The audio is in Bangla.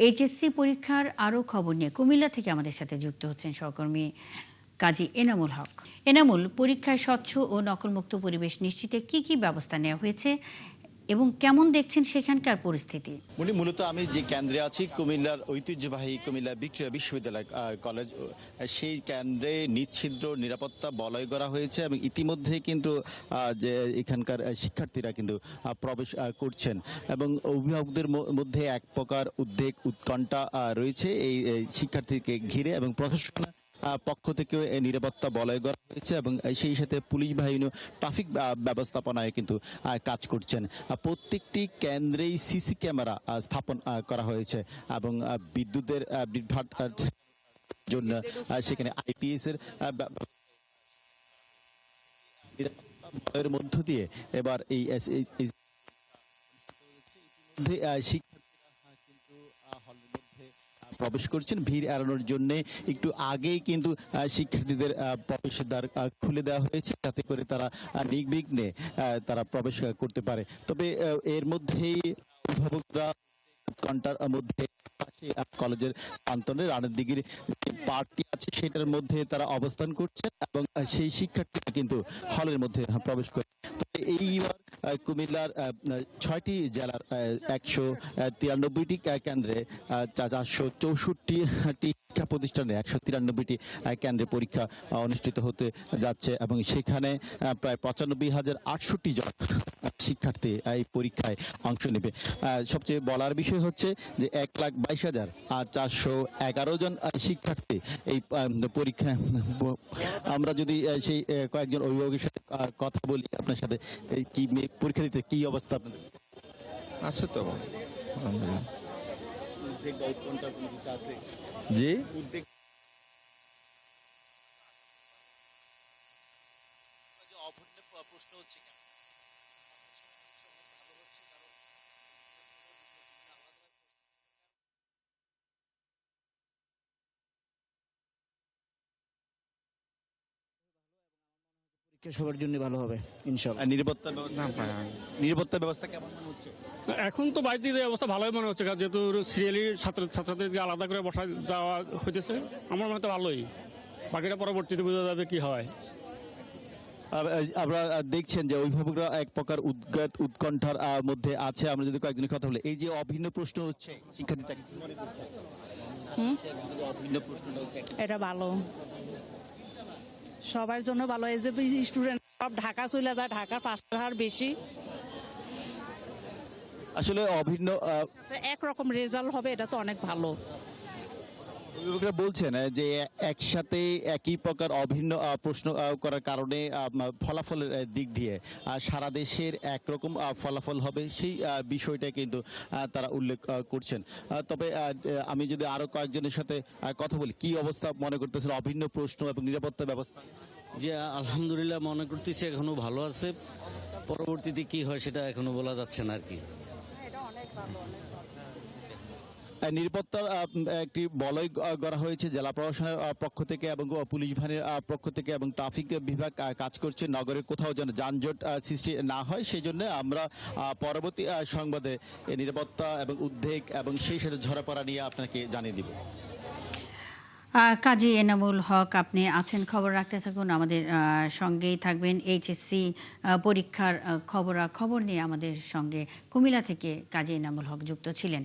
এইচএসসি পরীক্ষার আরও খবর নিয়ে কুমিল্লা থেকে আমাদের সাথে যুক্ত হচ্ছেন সহকর্মী কাজী এনামুল হক। এনামুল, পরীক্ষায় স্বচ্ছ ও নকলমুক্ত পরিবেশ নিশ্চিতে কি কি ব্যবস্থা নেওয়া হয়েছে এবং কেমন দেখছেন সেখানকার পরিস্থিতি? মূলত আমি যে কেন্দ্রে আছি কুমিল্লার ঐতিহ্যবাহী কুমিল্লা ভিক্টোরিয়া বিশ্ববিদ্যালয় কলেজ, সেই কেন্দ্রে নিচ্ছিদ্র নিরাপত্তা বলয় করা হয়েছে এবং ইতিমধ্যে কিন্তু যে এখানকার শিক্ষার্থীরা কিন্তু প্রবেশ করছেন এবং অভিভাবকদের মধ্যে এক প্রকার উদ্বেগ উৎকণ্ঠা রয়েছে এই শিক্ষার্থীকে ঘিরে এবং প্রশাসন পক্ষ থেকে নিরাপত্তা বলয় করা হয়েছে এবং সেই সাথে পুলিশ বাহিনী ট্রাফিক ব্যবস্থাপনায় কিন্তু কাজ করছেন। প্রত্যেকটি কেন্দ্রেই সিসি ক্যামেরা স্থাপন করা হয়েছে এবং বিদ্যুতের বিভ্রাট জন্য সেখানে আইপিএস এর মধ্য দিয়ে এবার এই প্রবেশ করছেন। ভিড় এড়ানোর জন্য একটু আগেই কিন্তু শিক্ষার্থীদের প্রবেশের দ্বার খুলে দেওয়া হয়েছে যাতে করে তারা নির্বিঘ্নে তারা প্রবেশ করতে পারে। তবে এর মধ্যেই অভিভাবকরা ঘন্টার মধ্যে কলেজের প্রান্তরে রানের দিকের পার্কটি আছে সেটার মধ্যে তারা অবস্থান করছেন এবং সেই শিক্ষার্থীরা কিন্তু হলের মধ্যে প্রবেশ করে। তবে এইবার কুমিল্লার ৬টি জেলার ১৯৩টি কেন্দ্রে ৪৬৪টি শিক্ষা প্রতিষ্ঠানে ১৯৩টি কেন্দ্রে পরীক্ষা অনুষ্ঠিত হতে যাচ্ছে এবং সেখানে প্রায় ৯৫,০৬৮ জন শিক্ষার্থী এই পরীক্ষায় অংশ নেবে। সবচেয়ে বলার বিষয় হচ্ছে যে ১,২২,৪১১ জন শিক্ষার্থী এই পরীক্ষা। আমরা যদি সেই কয়েকজন অভিভাবকের সাথে কথা বলি, আপনার সাথে কি পরীক্ষা দিতে কি অবস্থা আপনাদের আছে? তো জি, প্রশ্ন হচ্ছে সবার জন্য ভালো হবে ইনশাআল্লাহ। নিরাপত্তা ব্যবস্থা কেমন মনে হচ্ছে? এখন তো বাড়িতে যে অবস্থা ভালোই মনে হচ্ছে, যেহেতু সিরিয়ালি ছাত্রছাত্রীদেরকে আলাদা করে বসা যাওয়া হইতেছে। আমার মনে হয় ভালোই, বাকিটা পরবর্তীতে বোঝা যাবে কি হয়। আমরা দেখছেন যে অভিভাবকরা এক প্রকার উৎকণ্ঠার মধ্যে আছে। আমরা যদি কয়েকজনের কথা বলি, এই যে অভিন্ন প্রশ্ন হচ্ছে শিক্ষার্থীরা কি মনে করছে? অভিন্ন প্রশ্নটা হচ্ছে এটা ভালো, সবার জন্য ভালো। এই যে স্টুডেন্ট সব ঢাকা চলে যায়, ঢাকার পাশের হার বেশি, আসলে অভিন্ন একরকম রেজাল্ট হবে, এটা তো অনেক ভালো। অভিভাবকরা বলছেন যে একসাথে একই প্রকার অভিন্ন প্রশ্ন করার কারণে ফলাফলের দিক দিয়ে সারা দেশের একরকম ফলাফল হবে, সেই বিষয়টা কিন্তু তারা উল্লেখ করছেন। তবে আমি যদি আরো কয়েকজনের সাথে কথা বলি, কি অবস্থা মনে করতেছেন অভিন্ন প্রশ্ন এবং নিরাপত্তা ব্যবস্থা? যে আলহামদুলিল্লাহ মনে করতেছি এখনো ভালো আছে, পরবর্তীতে কি হয় সেটা এখনো বলা যাচ্ছে না আর কি। নিরাপত্তার একটি বলয় করা হয়েছে জেলা প্রশাসনের পক্ষ থেকে এবং পুলিশ বাহিনীর পক্ষ থেকে এবং ট্রাফিক বিভাগ কাজ করছে নগরের কোথাও যেন যানজট সৃষ্টি না হয়। সেই জন্য আমরা পরবর্তী সংবাদে নিরাপত্তা এবং উদ্বেগ এবং সেই সাথে ঝরে পড়া নিয়ে আপনাকে জানিয়ে দিব। কাজী এনামুল হক, আপনি আছেন, খবর রাখতে থাকুন, আমাদের সঙ্গেই থাকবেন। এইচএসসি পরীক্ষার খবর নিয়ে আমাদের সঙ্গে কুমিল্লা থেকে কাজী এনামুল হক যুক্ত ছিলেন।